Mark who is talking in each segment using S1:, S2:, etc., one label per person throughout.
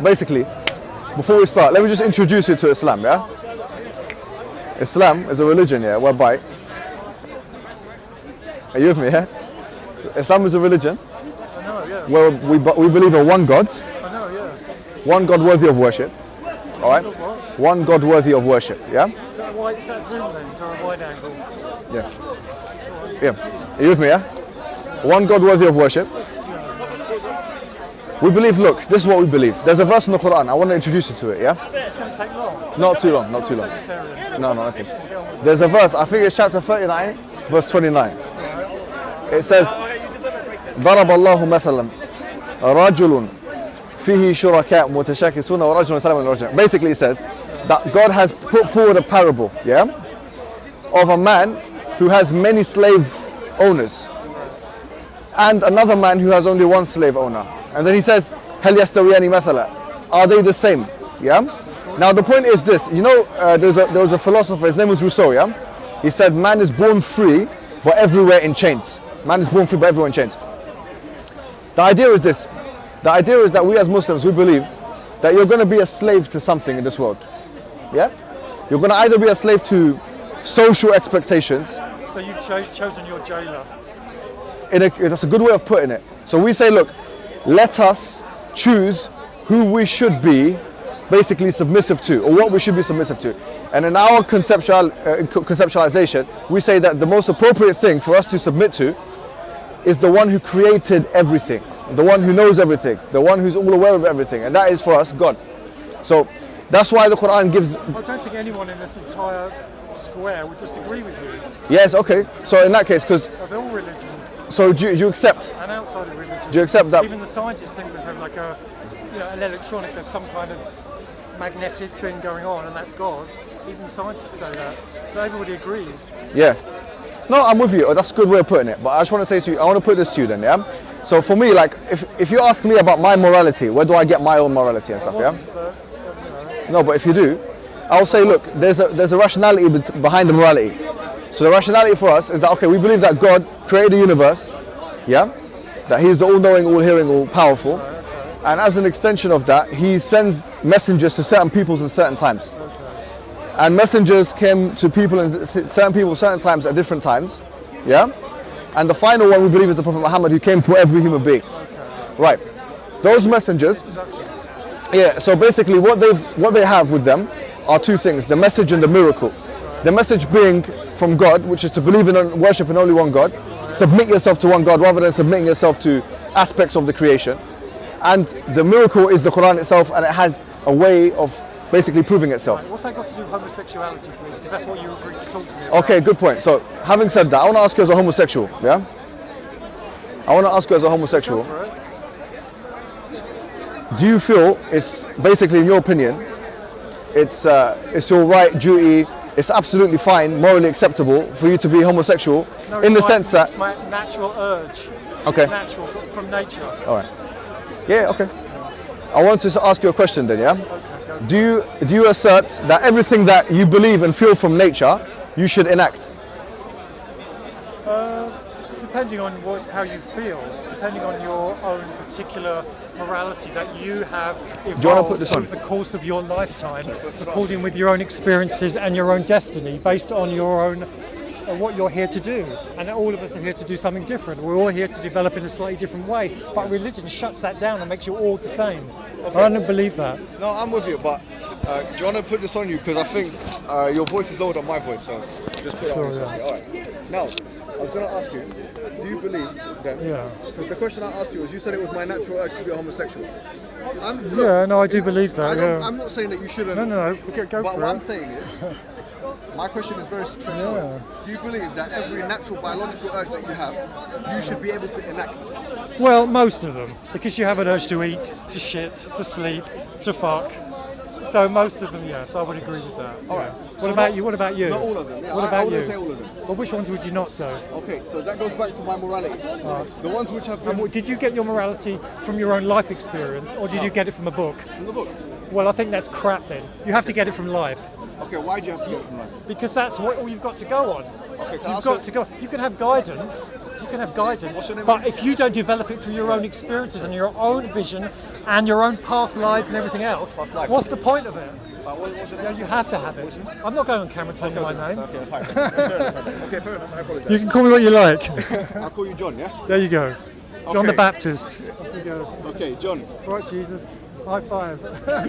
S1: basically, before we start, let me just introduce you to Islam, yeah? Islam is a religion, yeah, whereby, are you with me, yeah? Islam is a religion where we believe in one God, one God worthy of worship, all right? One God worthy of worship, yeah?
S2: Is that zoom lens or a wide angle?
S1: Yeah. Yeah. Are you with me, yeah? One God worthy of worship. We believe, look, this is what we believe. There's a verse in the Quran, I want to introduce you to it, yeah?
S2: It's going to take long.
S1: Not too long, not too long. No, that's it. There's a verse, I think it's chapter 39, verse 29. It says, ضرب الله مثلا رجل فيه شركاء متشاكسون ورجل سلم الرجل. Basically it says that God has put forward a parable, yeah, of a man who has many slave owners and another man who has only one slave owner. And then he says, هل يستويان مثلا? Are they the same? Yeah. Now the point is this. You know, there was a philosopher. His name was Rousseau. Yeah. He said, man is born free, but everywhere in chains. Man is born free, but everywhere in chains. The idea is this. The idea is that we as Muslims, we believe that you're going to be a slave to something in this world. Yeah. You're going to either be a slave to social expectations.
S2: So you've chosen your jailer.
S1: That's a good way of putting it. So we say, look, let us choose who we should be basically submissive to, or what we should be submissive to. And in our conceptualization, we say that the most appropriate thing for us to submit to is the one who created everything, the one who knows everything, the one who's all aware of everything, and that is for us God. So that's why the Quran gives...
S2: I don't think anyone in this entire square would disagree with you.
S1: Yes, okay. So in that case, because...
S2: They're all religions.
S1: So do you accept?
S2: And outside of religion.
S1: Do you accept that?
S2: Even the scientists think there's like a, an electronic, there's some kind of magnetic thing going on, and that's God. Even the scientists say that. So everybody agrees.
S1: Yeah. No, I'm with you. That's a good way of putting it. But I just want to say to you, I want to put this to you then, yeah? So for me, like, if you ask me about my morality, where do I get my own morality and stuff, yeah? No, but if you do, I'll say, look, there's a rationality behind the morality. So the rationality for us is that, okay, we believe that God created the universe, yeah? That He's the all-knowing, all-hearing, all-powerful. And as an extension of that, He sends messengers to certain peoples at certain times. And messengers came to people in certain people certain times at different times, yeah? And the final one we believe is the Prophet Mohammed, who came for every human being. Right. Those messengers, yeah, so basically what they have with them are two things, the message and the miracle. The message being from God, which is to believe in and worship in only one God, submit yourself to one God rather than submitting yourself to aspects of the creation. And the miracle is the Quran itself, and it has a way of basically proving itself.
S2: Right. What's that got to do with homosexuality, please? Because that's what you agreed to talk to me about.
S1: Okay, good point. So, having said that, I want to ask you as a homosexual, yeah? I want to ask you as a homosexual, do you feel it's basically, in your opinion, it's your right, duty, it's absolutely fine, morally acceptable for you to be homosexual, in the sense that...
S2: It's my natural urge.
S1: Okay.
S2: Natural, from nature.
S1: All right. Yeah, okay. I want to ask you a question then, yeah?
S2: Okay,
S1: do you assert that everything that you believe and feel from nature, you should enact?
S2: Depending on how you feel, depending on your own particular morality that you have evolved over the course of your lifetime, according with your own experiences and your own destiny, based on your own what you're here to do. And all of us are here to do something different. We're all here to develop in a slightly different way, but religion shuts that down and makes you all the same. Okay. I don't believe that.
S1: No, I'm with you, but do you want to put this on you? Because I think your voice is lower than my voice, so just put it on you. All right. Now, I was going to ask you, do you believe then? Yeah. Because the question I asked you was, you said it was my natural urge to be a homosexual.
S2: I do believe that.
S1: I'm not saying that you shouldn't.
S2: No, go for it.
S1: But what I'm saying is, my question is very straightforward. Yeah. Do you believe that every natural biological urge that you have, you should be able to enact?
S2: Well, most of them, because you have an urge to eat, to shit, to sleep, to fuck. So most of them, yes, I would agree with that.
S1: All right.
S2: What about you? What about you?
S1: Not all of them. Yeah,
S2: what about
S1: I
S2: you?
S1: Say all of them.
S2: Well, which ones would you not say?
S1: Okay, so that goes back to my morality. The ones which have been...
S2: Did you get your morality from your own life experience, or did you get it from a book?
S1: From the book.
S2: Well, I think that's crap then. You have to get it from life.
S1: Okay, why do you have to get it from life?
S2: Because that's all you've got to go on.
S1: Okay,
S2: you've got to go. You can have guidance, You can have guidance, but if you don't develop it through your own experiences and your own vision and your own past lives and everything else, what's the point of it? You have to have it. I'm not going on camera telling you my name.
S1: Okay, fine. Okay, fair enough. I apologize.
S2: You can call me what you like.
S1: I'll call you John, yeah?
S2: There you go. John the Baptist.
S1: Off you go. Okay, John.
S2: Right, Jesus. High five.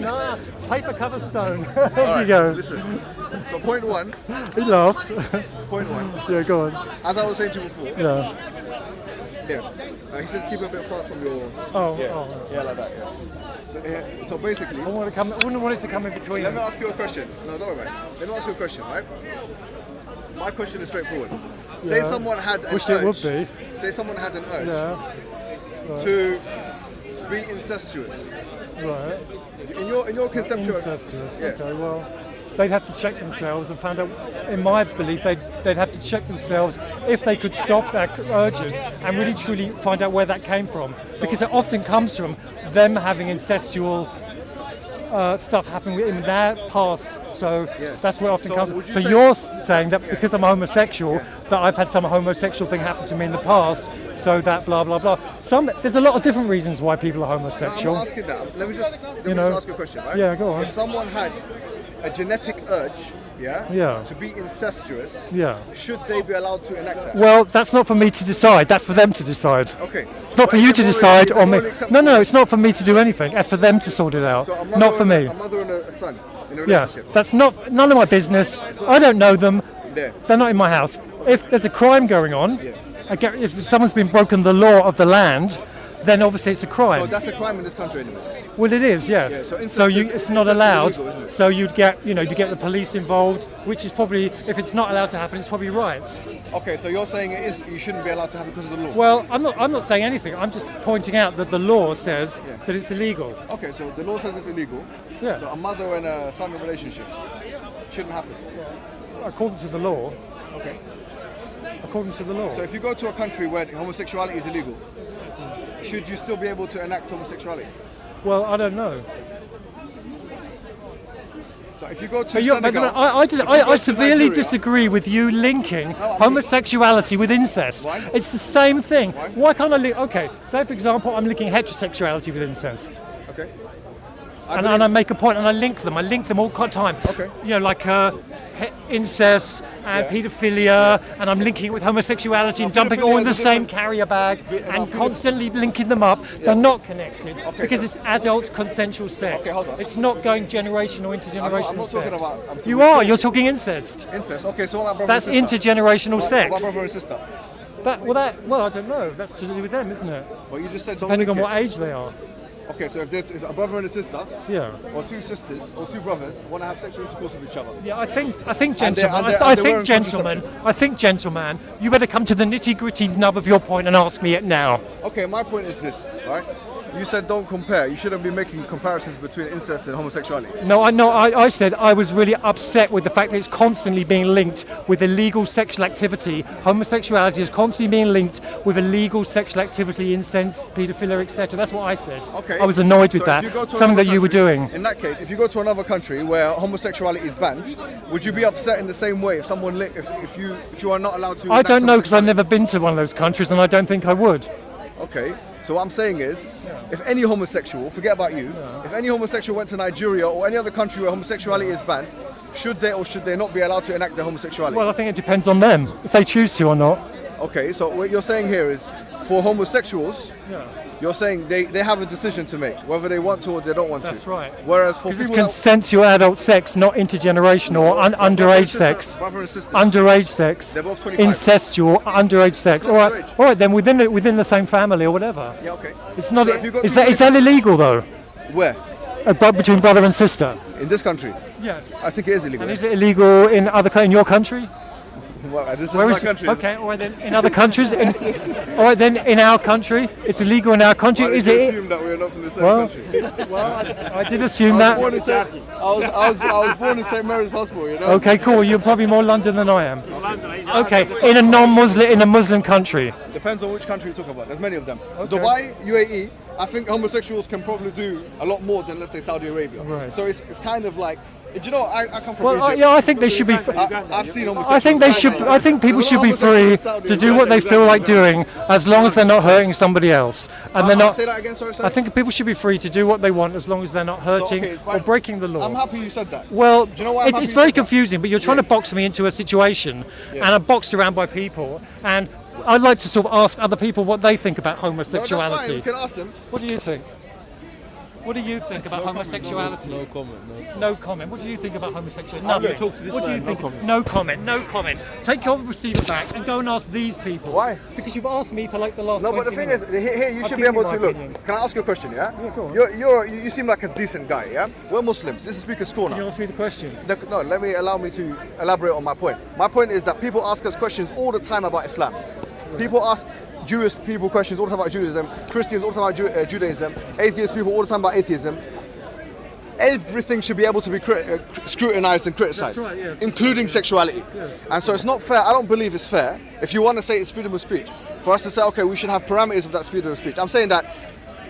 S2: Nah, paper cover stone. There you go.
S1: Listen. So point one.
S2: He laughed.
S1: Point one.
S2: Yeah, go on.
S1: As I was saying to you before.
S2: Yeah.
S1: He said keep it a bit far from your. Yeah, like that. Yeah. So basically.
S2: I wouldn't want it to come in between.
S1: Let me ask you a question. No, don't worry, man. Let me ask you a question, right? My question is straightforward.
S2: Yeah.
S1: Say someone had an urge.
S2: It would be.
S1: Say someone had an urge
S2: Yeah.
S1: to be incestuous.
S2: Right.
S1: In your conception.
S2: Incestuous.
S1: Yeah.
S2: Okay. Well, they'd have to check themselves and find out. In my belief, they'd have to check themselves if they could stop their urges and really truly find out where that came from, because it often comes from them having incestual stuff happen in their past. So that's where it often comes from. So you're saying that because I'm homosexual, that I've had some homosexual thing happen to me in the past, so that blah blah blah. There's a lot of different reasons why people are homosexual.
S1: No, I'm not asking that. Let me just ask you a question, right?
S2: Yeah, go on.
S1: If someone had a genetic urge, to be incestuous, should they be allowed to enact that?
S2: Well, that's not for me to decide. That's for them to decide.
S1: Okay.
S2: It's not for you to decide or me. No, it's not for me to do anything. That's for them to sort it out.
S1: So
S2: not for me.
S1: A mother and a son in a relationship.
S2: That's none of my business. I don't know them.
S1: Yeah.
S2: They're not in my house. If there's a crime going on, if someone's been broken the law of the land, then obviously it's a crime.
S1: So that's a crime in this country anyway.
S2: Well, it is, yes.
S1: Yeah,
S2: so it's not allowed.
S1: Illegal, isn't it?
S2: So you'd get the police involved, which is probably, if it's not allowed to happen, it's probably right.
S1: Okay, so you're saying you shouldn't be allowed to happen because of the law.
S2: Well, I'm not saying anything. I'm just pointing out that the law says that it's illegal.
S1: Okay, so the law says it's illegal.
S2: Yeah.
S1: So a mother and a son relationship shouldn't happen.
S2: According to the law.
S1: Okay.
S2: According to the law.
S1: So if you go to a country where homosexuality is illegal, should you still be able to enact homosexuality?
S2: Well, I don't know.
S1: So if you go to Senegal,
S2: I severely disagree with you linking homosexuality with incest.
S1: Why?
S2: It's the same thing. Why can't I link? Okay, say for example, I'm linking heterosexuality with incest.
S1: Okay.
S2: And I make a point and I link them all the time.
S1: Okay.
S2: Like incest and paedophilia, and I'm linking it with homosexuality and dumping all in the same carrier bag and constantly linking them up. They're not connected because it's adult consensual sex.
S1: Okay, hold on.
S2: It's not going generational, intergenerational
S1: I'm not
S2: sex.
S1: talking about.
S2: You're talking incest.
S1: Incest. Okay, so what about brother
S2: That's
S1: and sister?
S2: intergenerational
S1: What
S2: sex.
S1: brother and sister?
S2: Well, I don't know. That's to do with them, isn't it?
S1: Well, you just said don't
S2: Depending on
S1: link
S2: what age they are.
S1: Okay, so if a brother and a sister, or two sisters, or two brothers want to have sexual intercourse with each other.
S2: Yeah, I think gentlemen, you better come to the nitty-gritty nub of your point and ask me it now.
S1: Okay, my point is this, right? You said don't compare. You shouldn't be making comparisons between incest and homosexuality.
S2: No, I said I was really upset with the fact that it's constantly being linked with illegal sexual activity. Homosexuality is constantly being linked with illegal sexual activity, incest, paedophilia, etc. That's what I said.
S1: Okay.
S2: I was annoyed with
S1: So
S2: that.
S1: if you go to
S2: Something
S1: another
S2: that you were
S1: country-
S2: doing.
S1: In that case, if you go to another country where homosexuality is banned, would you be upset in the same way if someone if you are not allowed to?
S2: I don't know because I've never been to one of those countries and I don't think I would.
S1: Okay. So what I'm saying is, if any homosexual, forget about you, if any homosexual went to Nigeria or any other country where homosexuality is banned, should they or should they not be allowed to enact their homosexuality?
S2: Well, I think it depends on them if they choose to or not.
S1: Okay, so what you're saying here is, for homosexuals, you're saying they have a decision to make, whether they want to or they don't want to.
S2: That's right.
S1: Whereas for
S2: Because it's
S1: people
S2: consensual adult sex, not intergenerational or underage sex.
S1: brother and sister,
S2: Underage sex.
S1: they're both 25.
S2: Incestual, underage sex. All right,
S1: underage.
S2: all right. Then within the same family or whatever.
S1: Yeah, okay.
S2: It's not.
S1: So if you've got
S2: Is
S1: two
S2: that illegal though?
S1: Where?
S2: Between brother and sister.
S1: In this country?
S2: Yes.
S1: I think it is illegal.
S2: And is it illegal in in your country?
S1: Well, this is
S2: Where
S1: my
S2: is it?
S1: country.
S2: Okay. All right then. In other countries. All right then. In our country, it's illegal in our country.
S1: Why
S2: Is
S1: did you
S2: it?
S1: assume that we're not from the same
S2: Well,
S1: country?
S2: well, I did assume
S1: I
S2: that.
S1: was born in St Mary's Hospital, you know?
S2: Okay, cool. You're probably more London than I am. Okay, in a Muslim country.
S1: Depends on which country you talk about. There's many of them. Dubai, UAE, I think homosexuals can probably do a lot more than, let's say, Saudi Arabia.
S2: Right.
S1: So it's kind of like, Do you know, I come from
S2: Well,
S1: Egypt.
S2: yeah, I think they should be.
S1: I've seen homosexuals.
S2: I think they should. I think people should be free to do what they feel like doing, as long as they're not hurting somebody else. And they're not.
S1: Say that again, sorry.
S2: I think people should be free to do what they want, as long as they're not hurting
S1: okay,
S2: or breaking the law.
S1: I'm happy you said that.
S2: Well,
S1: Do you know why I'm happy
S2: it's
S1: you
S2: very
S1: said that?
S2: confusing, but you're trying to box me into a situation, and I'm boxed around by people, and I'd like to sort of ask other people what they think about
S1: No,
S2: homosexuality.
S1: that's fine. You can ask them.
S2: What do you think? What do you think about homosexuality?
S3: No comment.
S2: No comment. What do you think about homosexuality?
S1: I'm
S2: Nothing.
S1: gonna
S3: talk to this
S2: What do you
S3: man.
S2: think?
S3: No comment.
S2: No comment. No comment. Take your receiver back and go and ask these people.
S1: Why?
S2: Because you've asked me for like the last
S1: No,
S2: 20
S1: but the thing
S2: minutes.
S1: is, here you
S2: I've
S1: should be
S2: given
S1: able
S2: you
S1: to
S2: my
S1: look.
S2: opinion.
S1: Can I ask you a question? Yeah.
S2: Yeah, go on.
S1: You seem like a decent guy. Yeah. We're Muslims. This is Speaker's Corner.
S2: Can you ask me the question?
S1: No, allow me to elaborate on my point. My point is that people ask us questions all the time about Islam. People ask Jewish people questions all the time about Judaism, Christians all the time about Judaism, atheist people all the time about atheism. Everything should be able to be scrutinized and criticized,
S2: That's right, yes.
S1: including sexuality.
S2: Yes.
S1: And so it's not fair. I don't believe it's fair. If you want to say it's freedom of speech, for us to say, okay, we should have parameters of that freedom of speech. I'm saying that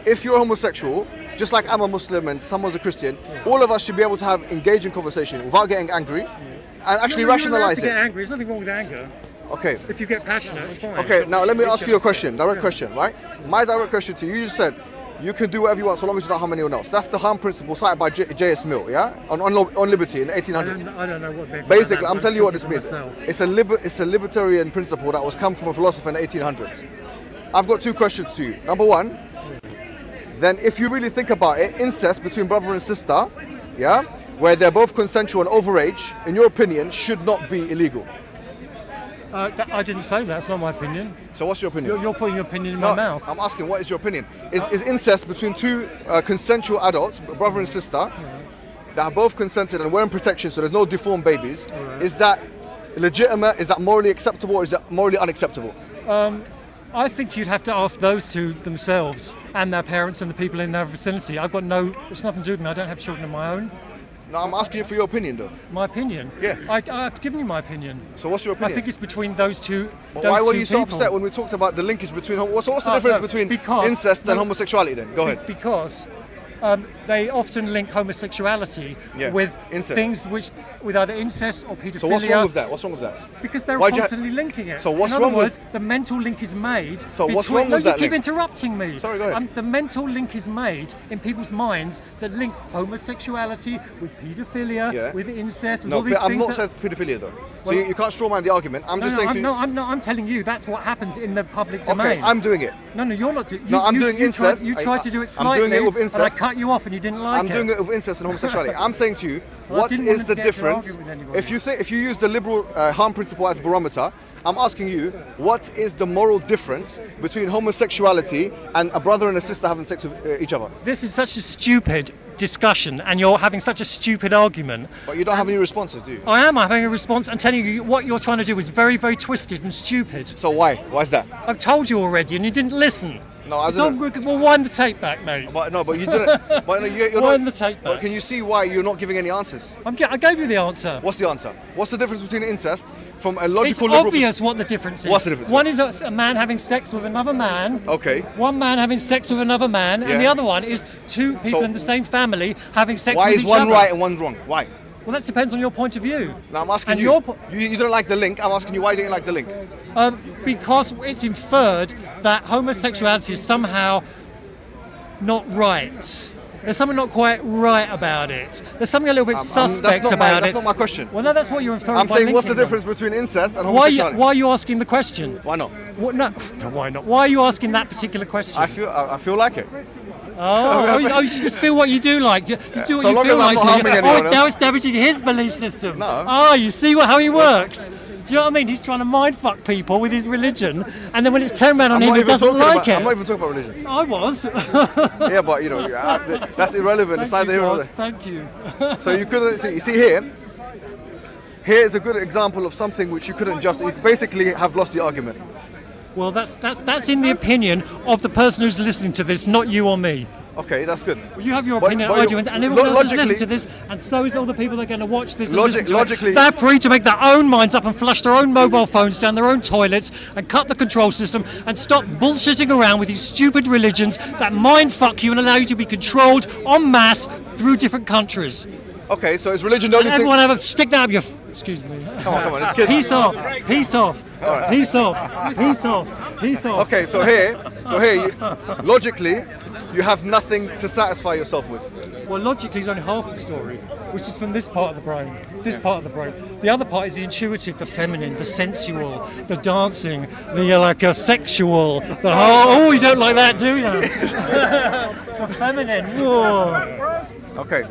S1: if you're homosexual, just like I'm a Muslim and someone's a Christian, all of us should be able to have engaging conversation without getting angry and actually
S2: You're allowed
S1: rationalize
S2: to get
S1: it.
S2: angry. There's nothing wrong with anger.
S1: Okay.
S2: If you get passionate, it's fine.
S1: Okay, now let me ask you a question, direct question, right? My direct question to you, you just said, you can do whatever you want so long as you don't harm anyone else. That's the harm principle cited by J.S. Mill, yeah? On liberty in the 1800s.
S2: I don't know what they're
S1: Basically, I'm telling you what this
S2: talking
S1: means.
S2: for myself.
S1: It's a libertarian principle that was come from a philosopher in the 1800s. I've got two questions to you. Number one, then if you really think about it, incest between brother and sister, yeah, where they're both consensual and overage, in your opinion, should not be illegal.
S2: I didn't say that. It's not my opinion.
S1: So what's your opinion?
S2: You're putting your opinion in my mouth.
S1: I'm asking, what is your opinion? Is incest between two consensual adults, brother and sister, that have both consented and wearing protection, so there's no deformed babies, is that legitimate? Is that morally acceptable, or is that morally unacceptable?
S2: I think you'd have to ask those two themselves and their parents and the people in their vicinity. It's nothing to do with me. I don't have children of my own.
S1: No, I'm asking you for your opinion, though.
S2: My opinion?
S1: Yeah.
S2: I have given you my opinion.
S1: So what's your opinion?
S2: I think it's between those two.
S1: But
S2: those
S1: why were
S2: two
S1: you so
S2: people.
S1: upset when we talked about the linkage between... What's the difference between
S2: because-
S1: incest and
S2: no,
S1: homosexuality, then? Go ahead.
S2: Because they often link homosexuality
S1: Yeah,
S2: with
S1: incest.
S2: things with either incest or paedophilia.
S1: So what's wrong with that? What's wrong with that?
S2: Because they're
S1: Why'd you-
S2: constantly linking it.
S1: So what's
S2: in other
S1: wrong with-
S2: words, the mental link is made.
S1: So what's
S2: between-
S1: wrong with
S2: no,
S1: that
S2: you keep
S1: link?
S2: interrupting me.
S1: Sorry, go ahead.
S2: The mental link is made in people's minds that links homosexuality with paedophilia,
S1: Yeah.
S2: with incest, with
S1: No,
S2: all these
S1: I've
S2: things.
S1: not
S2: that-
S1: said pedophilia, though. So
S2: Well-
S1: you can't straw man the argument. I'm just saying to you...
S2: I'm telling you that's what happens in the public
S1: Okay,
S2: domain.
S1: I'm doing it.
S2: No, you're not doing.
S1: No, I'm doing incest.
S2: You tried to do it
S1: I'm
S2: slightly,
S1: doing it with
S2: and I
S1: incest.
S2: cut you off, and you didn't like
S1: I'm
S2: it.
S1: doing it with incest and homosexuality. I'm saying to you,
S2: Well, I
S1: what
S2: didn't want
S1: is
S2: to
S1: the
S2: get into an
S1: difference?
S2: argument with anybody.
S1: If you use the liberal harm principle as a barometer, I'm asking you, what is the moral difference between homosexuality and a brother and a sister having sex with each other?
S2: This is such a stupid discussion, and you're having such a stupid argument.
S1: But you don't have any responses, do you?
S2: I am having a response and telling you what you're trying to do is very, very twisted and stupid.
S1: So why? Why is that?
S2: I've told you already, and you didn't listen.
S1: No, I
S2: So
S1: didn't.
S2: well, wind the tape back, mate.
S1: But you didn't. But no, you're
S2: Wind
S1: not.
S2: the tape
S1: But
S2: back.
S1: can you see why you're not giving any answers?
S2: I gave you the answer.
S1: What's the answer? What's the difference between incest from a
S2: It's
S1: logical liberal?
S2: obvious what the difference is.
S1: What's the difference?
S2: One is a man having sex with another man.
S1: Okay.
S2: One man having sex with another man,
S1: Yeah.
S2: and the other one is two people
S1: So-
S2: in the same family having sex
S1: Why
S2: with
S1: is
S2: each
S1: one
S2: other.
S1: right and one wrong? Why?
S2: Well, that depends on your point of view.
S1: Now I'm asking
S2: And
S1: you.
S2: your po-
S1: You don't like the link. I'm asking you why you don't like the link.
S2: Because it's inferred that homosexuality is somehow not right. There's something not quite right about it. There's something a little bit suspect about
S1: That's
S2: it.
S1: not my question.
S2: Well, no, that's what you're inferring.
S1: I'm
S2: by
S1: saying, what's the
S2: linking them.
S1: difference between incest and
S2: Why
S1: homosexuality?
S2: are you asking the question?
S1: Why not?
S2: What, no, why not? Why are you asking that particular question?
S1: I feel like it.
S2: you just feel what you do like. You do what
S1: So
S2: you
S1: long
S2: feel
S1: as I'm
S2: like.
S1: not
S2: do you?
S1: harming anyone
S2: Now
S1: else.
S2: establishing his belief system.
S1: No.
S2: Oh, you see how he works. Do you know what I mean? He's trying to mind fuck people with his religion, and then when it's turned around on him, he doesn't like it.
S1: I'm not even talking about religion.
S2: I was.
S1: Yeah, but that's irrelevant. It's neither here nor there.
S2: Thank you.
S1: So you couldn't see. You see here. Here is a good example of something which you couldn't just. You basically have lost the argument.
S2: Well, that's in the opinion of the person who's listening to this, not you or me.
S1: Okay, that's good.
S2: You have your
S1: But-
S2: opinion,
S1: but
S2: I
S1: you-
S2: do, and everyone else is
S1: logically-
S2: listening to this, and so is all the people that are going to watch this and
S1: Logic-
S2: listen to
S1: logically-
S2: it. They're free to make their own minds up and flush their own mobile phones down their own toilets and cut the control system and stop bullshitting around with these stupid religions that mind fuck you and allow you to be controlled en masse through different countries.
S1: Okay, so is religion the only thing?
S2: Everyone have a stick that up your. Excuse me.
S1: Come on, it's kids.
S2: Peace off. Peace off. Peace off. Peace off. Peace off.
S1: Okay, so here, logically, you have nothing to satisfy yourself with.
S2: Well, logically, it's only half the story, which is from this part of the brain. This part of the brain. The other part is the intuitive, the feminine, the sensual, the dancing, the sexual. The whole. Oh, you don't like that, do you? The feminine. Whoa.
S1: Okay.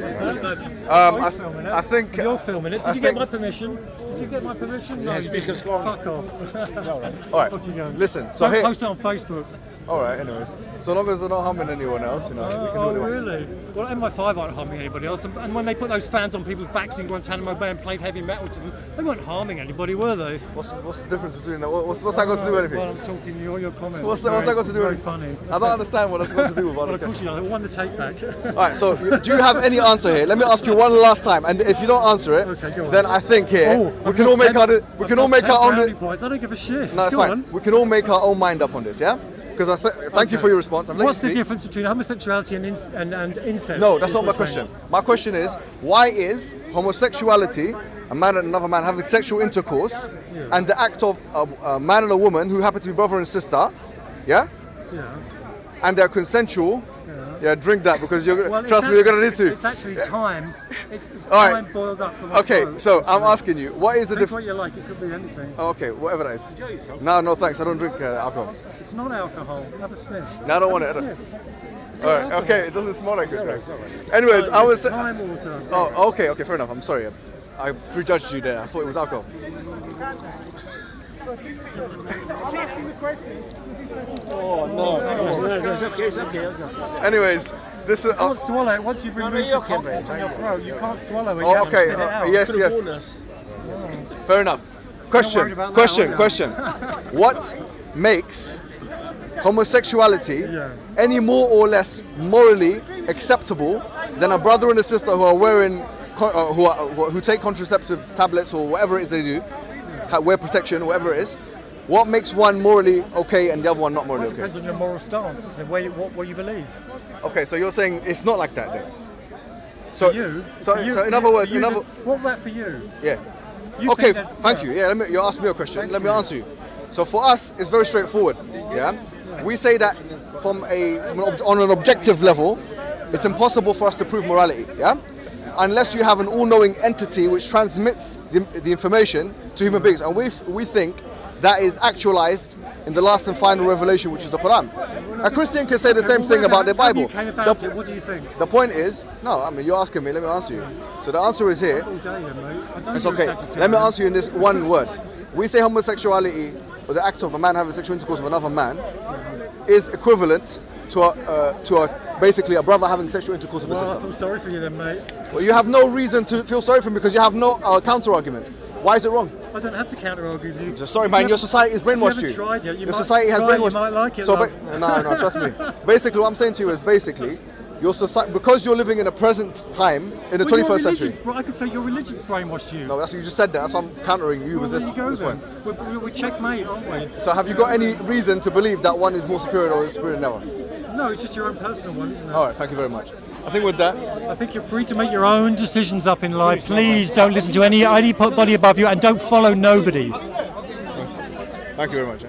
S1: I think
S2: You're filming it. Did you get my permission? Did you get my permission? No, you didn't. Fuck off.
S1: all right.
S2: Off you go.
S1: Listen, so
S2: Don't
S1: here.
S2: post it on Facebook.
S1: All right. Anyways, so long as they're not harming anyone else, we can do what they want.
S2: Really? Well, MI5 aren't harming anybody else. And when they put those fans on people's backs in Guantanamo Bay and played heavy metal to them, they weren't harming anybody, were they?
S1: What's the difference between that? What's that got to do with anything?
S2: Well, I'm talking your comments.
S1: What's that got to do with
S2: Very funny.
S1: I don't understand what that's got to do with our
S2: Well, of
S1: discussion.
S2: course you don't. Won the take back.
S1: All right, so do you have any answer here? Let me ask you one last time, and if you don't answer it,
S2: Okay, go on.
S1: then I think here we can all make our own.
S2: Points. I don't give a shit.
S1: No, it's
S2: Go
S1: fine.
S2: on.
S1: We can all make our own mind up on this, yeah? Because thank you for your response.
S2: What's the difference between homosexuality and incest?
S1: No, that's
S2: is
S1: not my
S2: what we're
S1: question.
S2: saying.
S1: My question is, why is homosexuality, a man and another man having sexual intercourse, and the act of a man and a woman who happen to be brother and sister, yeah,
S2: Yeah.
S1: and they're consensual, yeah, drink that because
S2: Well,
S1: trust me, you're gonna need to.
S2: It's actually time. It's
S1: All right.
S2: time boiled up from
S1: Okay, so I'm asking you, what is the
S2: Drink
S1: difference?
S2: what you like. It could be anything.
S1: Okay, whatever that is. No, thanks. I don't drink alcohol.
S2: It's not alcohol. Have a sniff.
S1: No, I don't want it.
S2: Sniff. It's
S1: All
S2: not
S1: right,
S2: alcohol.
S1: okay, it doesn't smell like it. Though. Anyways, I was.
S2: Time water.
S1: Oh, okay, fair enough. I'm sorry. I prejudged you there. I thought it was alcohol.
S3: It's okay, it's okay.
S1: Anyways, this is.
S2: You can't swallow it once you've removed
S3: you're
S2: the
S3: okay,
S2: toxins
S3: mate.
S2: from your throat. You can't swallow it. You
S1: Oh,
S2: have to
S1: okay.
S2: spit it out.
S1: Yes. Fair enough.
S2: worried about that,
S1: Question. What makes homosexuality
S2: Yeah.
S1: any more or less morally acceptable than a brother and a sister who are wearing, who take contraceptive tablets or whatever it is they do, wear protection, whatever it is? What makes one morally okay and the other one not morally
S2: It
S1: okay?
S2: depends on your moral stance and what you believe.
S1: Okay, so you're saying it's not like that then? So,
S2: For you.
S1: so,
S2: for you-
S1: so in
S2: for
S1: other
S2: you-
S1: words,
S2: for you, what about for you?
S1: yeah.
S2: You
S1: Okay,
S2: think there's-
S1: thank you. Yeah, you asked me a question. Let me answer you. So for us, it's very straightforward. Yeah, we say that on an objective level, it's impossible for us to prove morality. Yeah, unless you have an all-knowing entity which transmits the information to human beings, and we think that is actualized in the last and final revelation, which is the Quran. A Christian can say the same thing about the Bible.
S2: What do you think?
S1: The point is, no, I mean you're asking me. Let me answer you. So the answer is here.
S2: All day then, mate. I don't
S1: It's
S2: think you're
S1: okay.
S2: a Sagittarian.
S1: Let me answer you in this one word. We say homosexuality, or the act of a man having sexual intercourse with another man, is equivalent to basically a brother having sexual intercourse with a
S2: Well, I
S1: sister.
S2: feel sorry for you then, mate.
S1: Well, you have no reason to feel sorry for him because you have no counter argument. Why is it wrong?
S2: I don't have to counter-argue with you.
S1: So sorry, man. Your society has brainwashed
S2: you
S1: you.
S2: haven't tried yet, you
S1: Your
S2: might
S1: society has
S2: try, you
S1: brainwashed.
S2: might like it,
S1: So,
S2: love.
S1: no, trust me. Basically, what I'm saying to you is basically your society, because you're living in a present time in the
S2: Well, your
S1: 21st century.
S2: religion's I could say your religion's brainwashed you.
S1: No, that's you just said that. That's why I'm countering you
S2: Well,
S1: with
S2: there you go
S1: this
S2: then.
S1: point.
S2: We're checkmate, aren't we?
S1: So have you got any reason to believe that one is more superior or is superior than the other?
S2: No, it's just your own personal one, isn't it?
S1: All right, thank you very much. I think with that,
S2: I think you're free to make your own decisions up in life. Please don't listen to anybody above you and don't follow nobody.
S1: thank you very much.